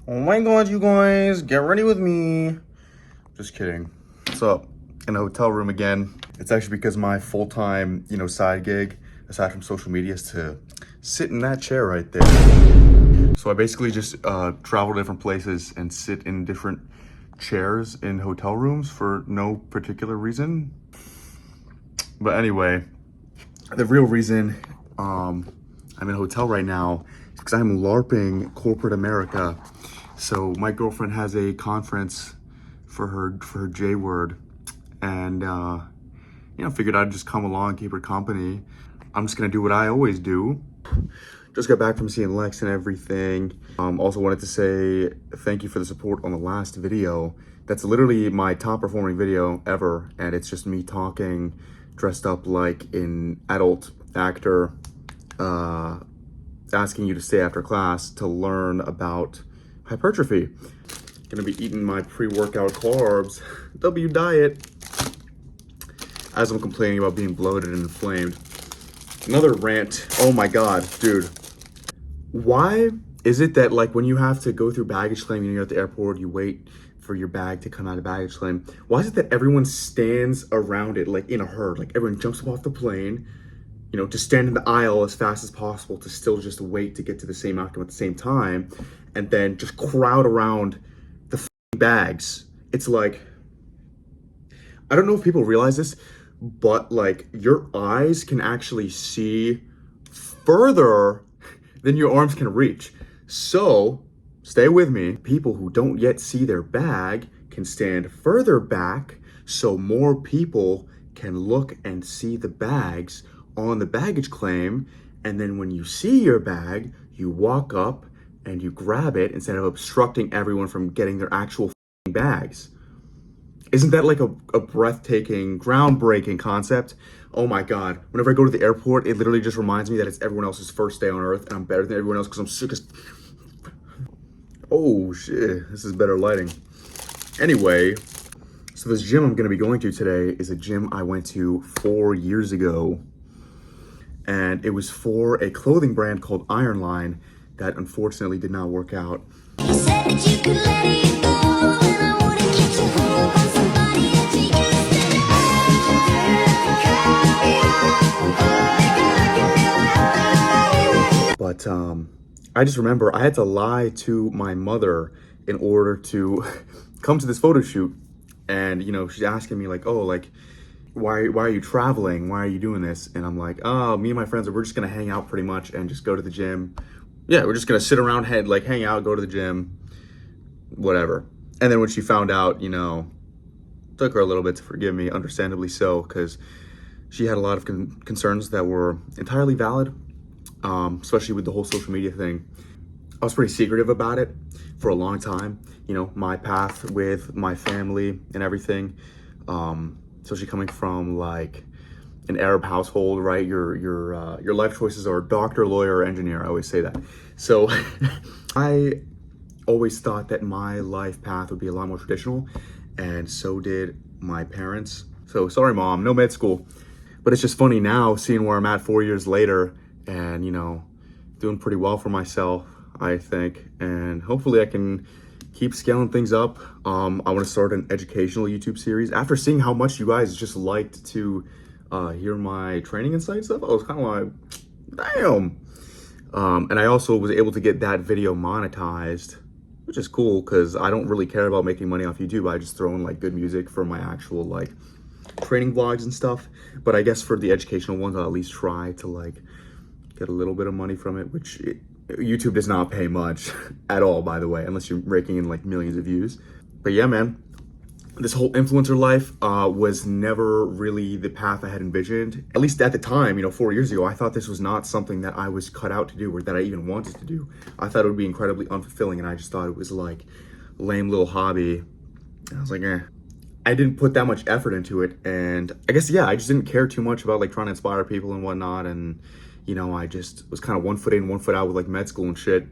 Oh my god, you guys, get ready with me. Just kidding. What's up? In a hotel room again. It's actually because my full-time, side gig, aside from social media, is to sit in that chair right there. So I basically just travel to different places and sit in different chairs in hotel rooms for no particular reason. But anyway, the real reason I'm in a hotel right now is because I'm LARPing corporate America. So my girlfriend has a conference for her J word, and figured I'd just come along, keep her company. I'm just gonna do what I always do. Just got back from seeing Lex and everything. Also wanted to say thank you for the support on the last video. That's literally my top performing video ever, and it's just me talking, dressed up like an adult actor, asking you to stay after class to learn about hypertrophy. Gonna be eating my pre-workout carbs, W diet, as I'm complaining about being bloated and inflamed. Another rant. Oh my god, dude. Why is it that, like, when you have to go through baggage claim, you're at the airport, you wait for your bag to come out of baggage claim, why is it that everyone stands around it like in a herd? Like, everyone jumps up off the plane, to stand in the aisle as fast as possible to still just wait to get to the same outcome at the same time, and then just crowd around the bags. It's like, I don't know if people realize this, but like, your eyes can actually see further than your arms can reach. So stay with me. People who don't yet see their bag can stand further back so more people can look and see the bags on the baggage claim. And then when you see your bag, you walk up and you grab it instead of obstructing everyone from getting their actual bags. Isn't that like a breathtaking, groundbreaking concept? Oh my god. Whenever I go to the airport, it literally just reminds me that it's everyone else's first day on earth and I'm better than everyone else because I'm sick as... Oh shit, this is better lighting. Anyway, so this gym I'm gonna be going to today is a gym I went to 4 years ago. And it was for a clothing brand called Iron Line that unfortunately did not work out. You said that you could let it go, and I wouldn't get you home on somebody else. But I just remember I had to lie to my mother in order to come to this photo shoot. And, she's asking me like, oh, like, why are you traveling? Why are you doing this? And I'm like, oh, me and my friends, we're just gonna hang out pretty much and just go to the gym. Yeah, we're just gonna sit around, hang out, go to the gym, whatever. And then when she found out, took her a little bit to forgive me, understandably so, because she had a lot of concerns that were entirely valid, especially with the whole social media thing. I was pretty secretive about it for a long time, my path with my family and everything. Especially coming from like an Arab household, right? Your life choices are doctor, lawyer, or engineer. I always say that. So I always thought that my life path would be a lot more traditional, and so did my parents. So sorry, Mom, no med school. But it's just funny now seeing where I'm at 4 years later, and doing pretty well for myself, I think, and hopefully I can keep scaling things up. I want to start an educational YouTube series. After seeing how much you guys just liked to hear my training insight stuff, I was kind of like, damn. And I also was able to get that video monetized, which is cool because I don't really care about making money off YouTube. I just throw in like good music for my actual like training vlogs and stuff. But I guess for the educational ones, I'll at least try to like get a little bit of money from it, which YouTube does not pay much at all, by the way, unless you're raking in like millions of views. But yeah, man, this whole influencer life was never really the path I had envisioned. At least at the time, 4 years ago, I thought this was not something that I was cut out to do or that I even wanted to do. I thought it would be incredibly unfulfilling, and I just thought it was like a lame little hobby. And I was like, I didn't put that much effort into it, and I guess, yeah, I just didn't care too much about like trying to inspire people and whatnot, and I just was kind of 1 foot in, 1 foot out with like med school and shit.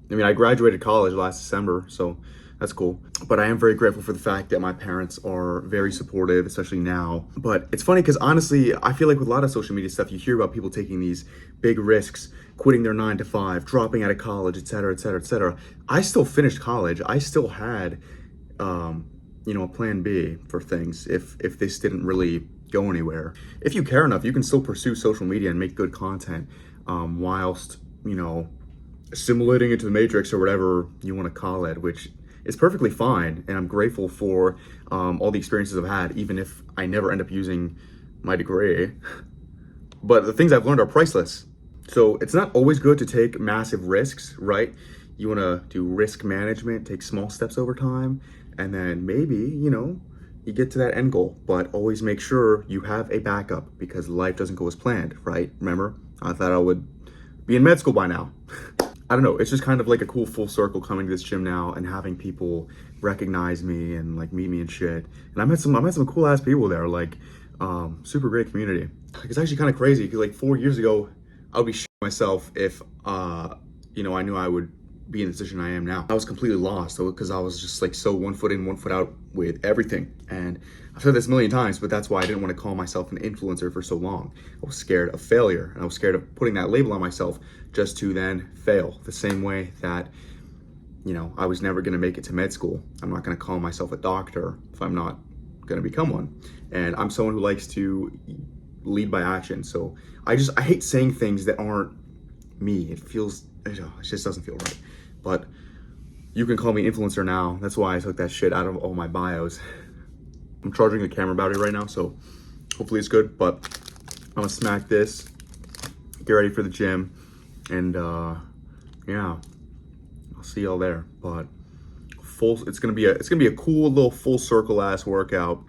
I mean, I graduated college last December, so That's cool. But I am very grateful for the fact that my parents are very supportive, especially now. But it's funny because honestly, I feel like with a lot of social media stuff, you hear about people taking these big risks, quitting their 9 to 5, dropping out of college, etc., etc., etc. I still finished college. I still had, a plan B for things if this didn't really go anywhere. If you care enough, you can still pursue social media and make good content, whilst, assimilating into the matrix or whatever you want to call it, which is perfectly fine. And I'm grateful for all the experiences I've had, even if I never end up using my degree. But the things I've learned are priceless. So it's not always good to take massive risks, right? You want to do risk management, take small steps over time, and then maybe, you get to that end goal. But always make sure you have a backup, because life doesn't go as planned, right? Remember, I thought I would be in med school by now. I don't know, it's just kind of like a cool full circle coming to this gym now and having people recognize me and like meet me and shit. And I met some cool ass people there, like super great community. It's actually kind of crazy because like 4 years ago, I would be shitting myself if I knew I would be in the position I am now. I was completely lost because I was just like so 1 foot in, 1 foot out with everything. And I've said this a million times, but that's why I didn't want to call myself an influencer for so long. I was scared of failure, and I was scared of putting that label on myself just to then fail. The same way that, I was never going to make it to med school. I'm not going to call myself a doctor if I'm not going to become one. And I'm someone who likes to lead by action. So I hate saying things that aren't me. It just doesn't feel right. But you can call me influencer now. That's why I took that shit out of all my bios. I'm charging the camera battery right now, so hopefully it's good. But I'm gonna smack this, get ready for the gym, and yeah, I'll see y'all there. But it's gonna be a cool little full circle ass workout.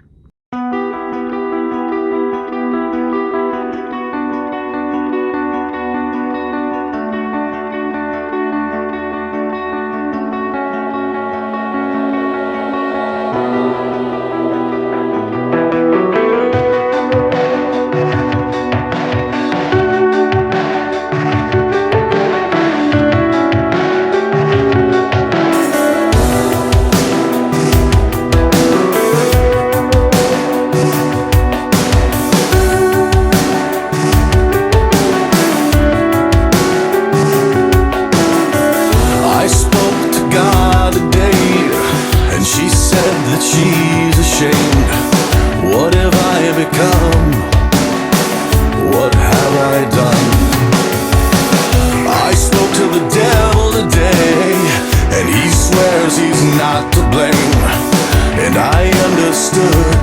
She's ashamed. What have I become? What have I done? I spoke to the devil today, and he swears he's not to blame. And I understood,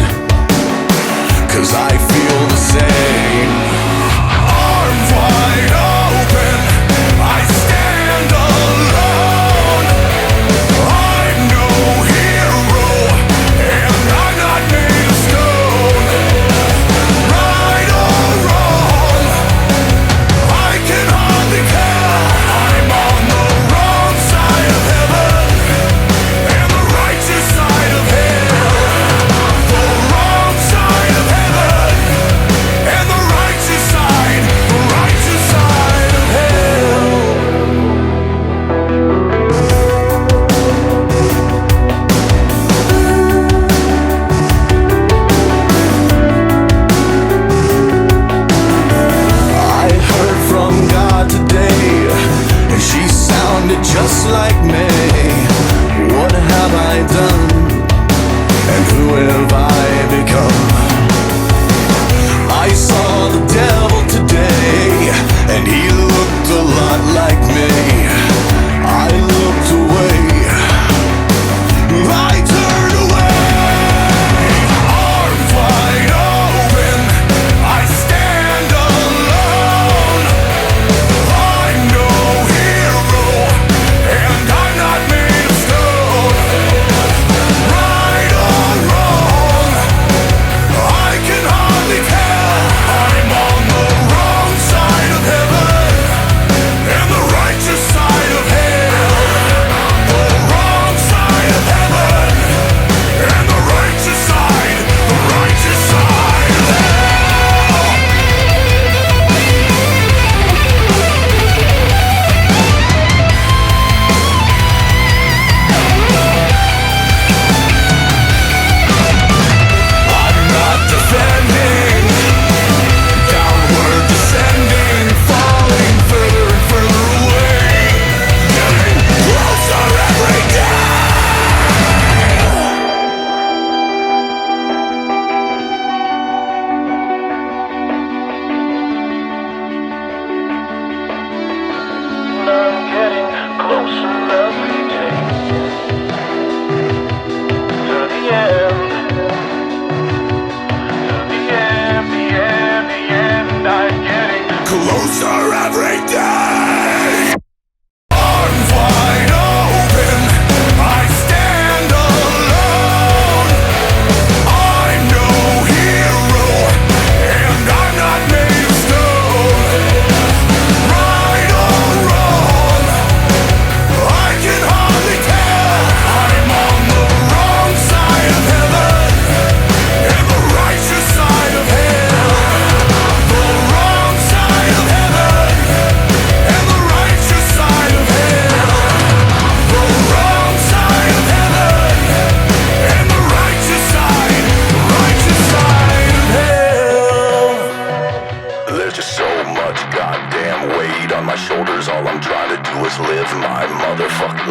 'cause I feel the same. Arms wide open, I stand alone. I'm no hero, and I'm not made of stone. Right or wrong, I can hardly care. I'm on the wrong side of heaven and the righteous side of hell. The wrong side of heaven and the righteous side of hell. I heard from God today, and she sounded just like me. What have I done? And who have I become? I saw the devil today, and he looked a lot like me. I looked away, I turned away. Arms wide open, I stand alone. I'm no hero, and I'm not made of stone. Right or wrong,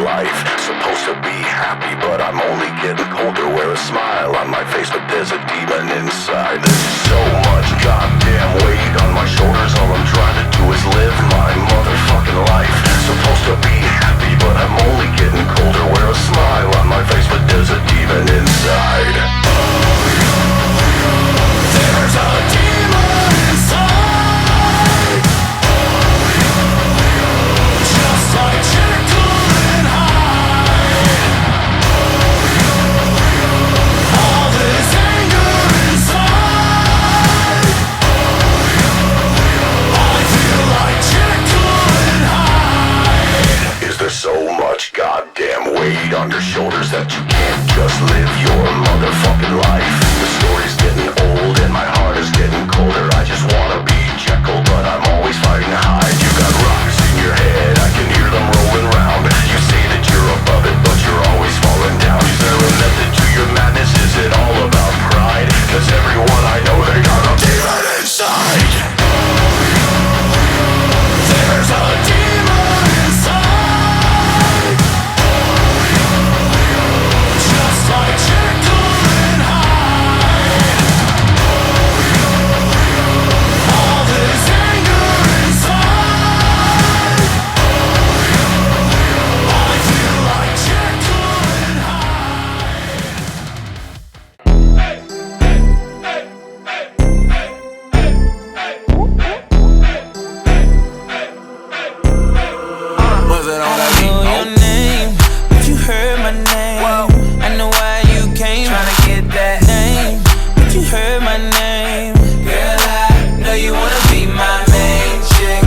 motherfucking life. Supposed to be happy, but I'm only getting colder. Wear a smile on my face, but there's a demon inside. There's so much goddamn weight on my shoulders. All I'm trying to do is live my motherfucking life. Supposed to be happy, but I'm only getting colder. Wear a smile on my face, but there's a demon inside. There's a demon inside. Just like Jekyll and Hyde. All this anger inside. I feel like Jekyll and Hyde. Is there so much goddamn weight on your shoulders that you can't just live your motherfucking life? The story's getting old and my heart is getting colder. I just wanna be Jekyll, but I'm always fighting Hyde. You got rocks in your head, I can hear them rolling round. You say that you're above it, but you're always falling down. Is there a method to your madness? Is it all about pride? Cause everyone I know, they got a demon inside. There's a demon inside. Just like Jekyll and Hyde. All this anger inside. I feel like Jekyll and Was it on that beat? I know your name, but you heard my name. I know why you came, tryna get that name, but you heard my name. Girl, I know you wanna be my main chick,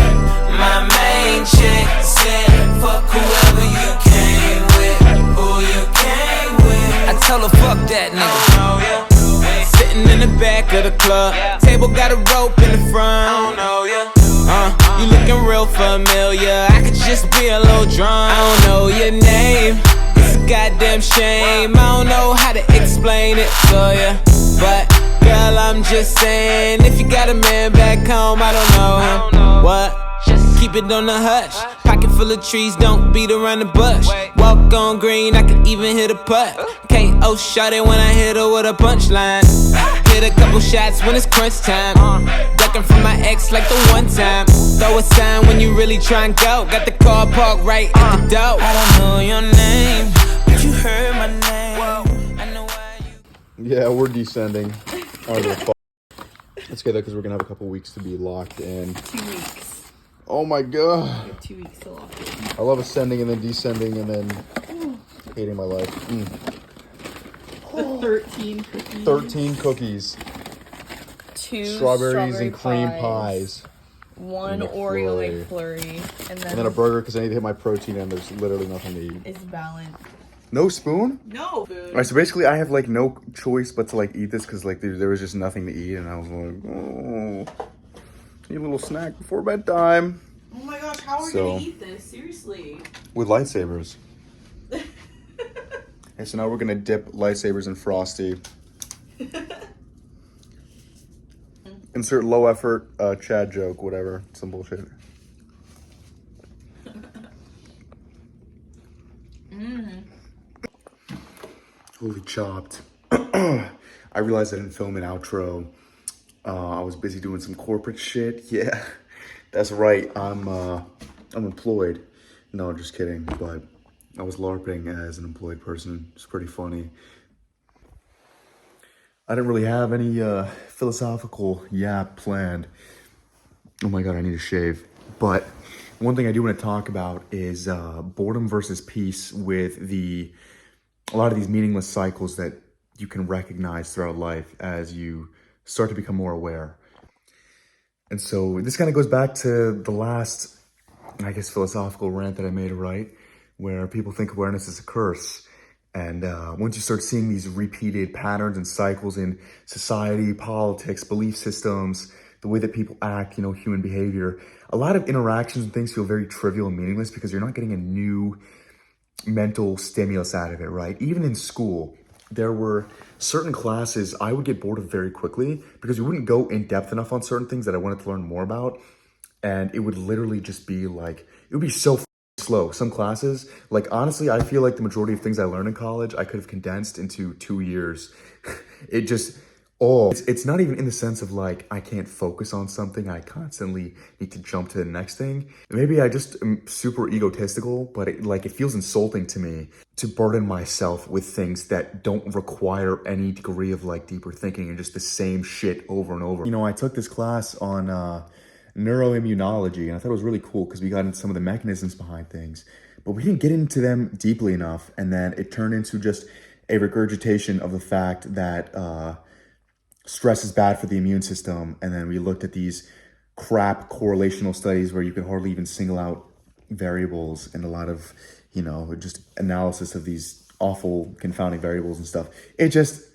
my main chick. Said fuck whoever you came with, who you came with. I tell her fuck that nigga. Sitting in the back of the club, table got a rope in the front. You looking real familiar. I could just be a little drunk. I don't know your name. It's a goddamn shame. I don't know how to explain it to ya, but girl, I'm just saying, if you got a man back home, I don't know him. What? Just keep it on the hush. Pocket full of trees, don't beat around the bush. Walk on green, I can even hit a putt. KO shot it when I hit her with a punchline. Hit a couple shots when it's crunch time. Ducking from my ex like the one time. Throw a sign when you really try and go. Got the car parked right at the door. I don't know your name, but you heard my name. I know why you. Yeah, we're descending. Oh, let's get that because we're gonna have a couple weeks to be locked in. 2 weeks. Oh my god. We have 2 weeks to lock in. I love ascending and then descending and then hating my life. The 13 cookies. 13 cookies. 2 Strawberries and cream pies. 1 and a Oreo flurry. McFlurry. And And then a burger because I need to hit my protein and there's literally nothing to eat. It's balanced. No spoon? No. Alright, so basically I have like no choice but to like eat this because like there was just nothing to eat and I was like, oh, need a little snack before bedtime. Oh my gosh, how are we So- gonna eat this? Seriously. With lightsabers. Okay, so now we're gonna dip lightsabers in Frosty. Insert low effort Chad joke, whatever. Some bullshit. Holy chopped. I realized I didn't film an outro. I was busy doing some corporate shit. Yeah, that's right. I'm employed. No, just kidding. But I was LARPing as an employed person. It's pretty funny. I didn't really have any philosophical yap planned. Oh my god, I need to shave. But one thing I do want to talk about is boredom versus peace with a lot of these meaningless cycles that you can recognize throughout life as you start to become more aware. And so this kind of goes back to the last, I guess, philosophical rant that I made, right? Where people think awareness is a curse. And once you start seeing these repeated patterns and cycles in society, politics, belief systems, the way that people act, human behavior, a lot of interactions and things feel very trivial and meaningless because you're not getting a new mental stimulus out of it, right? Even in school, there were certain classes I would get bored of very quickly because we wouldn't go in depth enough on certain things that I wanted to learn more about. And it would literally just be like, it would be so slow. Some classes, like honestly, I feel like the majority of things I learned in college, I could have condensed into 2 years. It just, it's not even in the sense of like, I can't focus on something. I constantly need to jump to the next thing. Maybe I just am super egotistical, but it feels insulting to me to burden myself with things that don't require any degree of like deeper thinking and just the same shit over and over. You know, I took this class on neuroimmunology, and I thought it was really cool because we got into some of the mechanisms behind things, but we didn't get into them deeply enough. And then it turned into just a regurgitation of the fact that stress is bad for the immune system. And then we looked at these crap correlational studies where you could hardly even single out variables, and a lot of, just analysis of these awful confounding variables and stuff. It just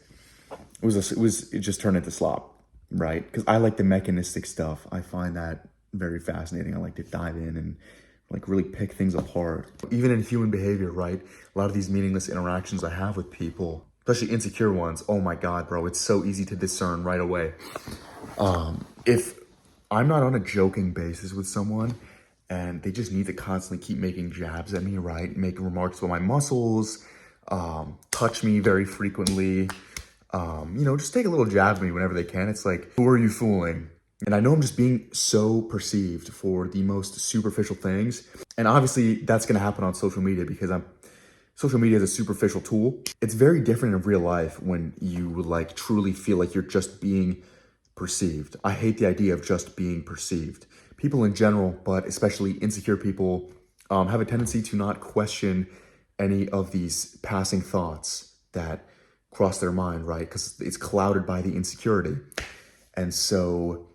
turned into slop, right? Because I like the mechanistic stuff. I find that very fascinating. I like to dive in and like really pick things apart. Even in human behavior, right? A lot of these meaningless interactions I have with people, especially insecure ones, oh my God, bro, it's so easy to discern right away. If I'm not on a joking basis with someone and they just need to constantly keep making jabs at me, right? Making remarks about my muscles, touch me very frequently, just take a little jab at me whenever they can. It's like, who are you fooling? And I know I'm just being so perceived for the most superficial things. And obviously that's going to happen on social media because social media is a superficial tool. It's very different in real life when you like truly feel like you're just being perceived. I hate the idea of just being perceived. People in general, but especially insecure people, have a tendency to not question any of these passing thoughts that cross their mind, right? Because it's clouded by the insecurity. And so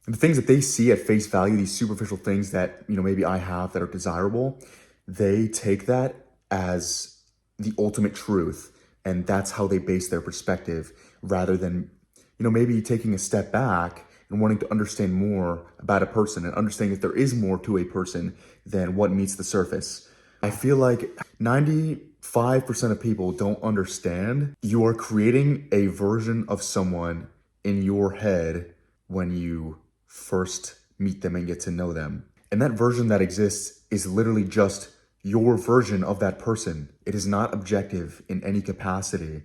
the things that they see at face value, these superficial things that, maybe I have that are desirable, they take that as the ultimate truth. And that's how they base their perspective rather than, maybe taking a step back and wanting to understand more about a person and understanding that there is more to a person than what meets the surface. I feel like 95% of people don't understand you are creating a version of someone in your head when you first meet them and get to know them. And that version that exists is literally just your version of that person. It is not objective in any capacity.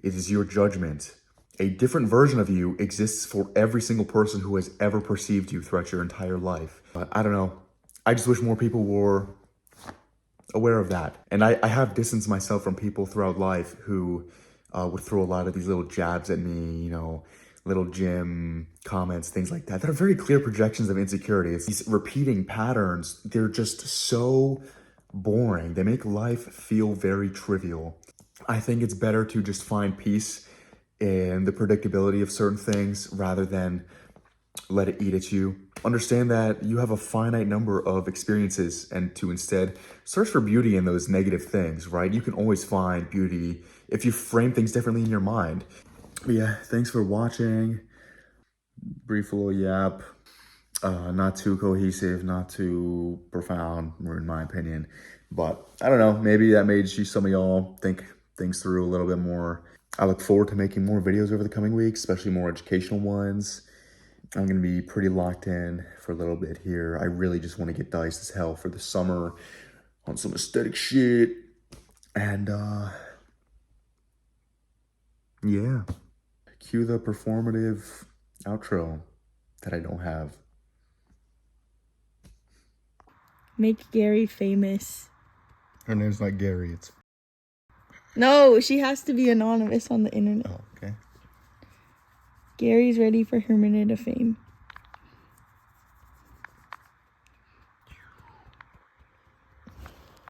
It is your judgment. A different version of you exists for every single person who has ever perceived you throughout your entire life. But I don't know. I just wish more people were aware of that. And I have distanced myself from people throughout life who would throw a lot of these little jabs at me, little gym comments, things like that are very clear projections of insecurity. It's these repeating patterns. They're just so boring. They make life feel very trivial. I think it's better to just find peace in the predictability of certain things rather than let it eat at you. Understand that you have a finite number of experiences and to instead search for beauty in those negative things, right? You can always find beauty if you frame things differently in your mind. But yeah, thanks for watching. Brief little yap. Not too cohesive, not too profound, in my opinion. But I don't know, maybe that made some of y'all think things through a little bit more. I look forward to making more videos over the coming weeks, especially more educational ones. I'm going to be pretty locked in for a little bit here. I really just want to get diced as hell for the summer on some aesthetic shit. And, yeah. Cue the performative outro that I don't have. Make Gary famous. Her name's not Gary, it's... No, she has to be anonymous on the internet. Oh, okay. Gary's ready for her minute of fame.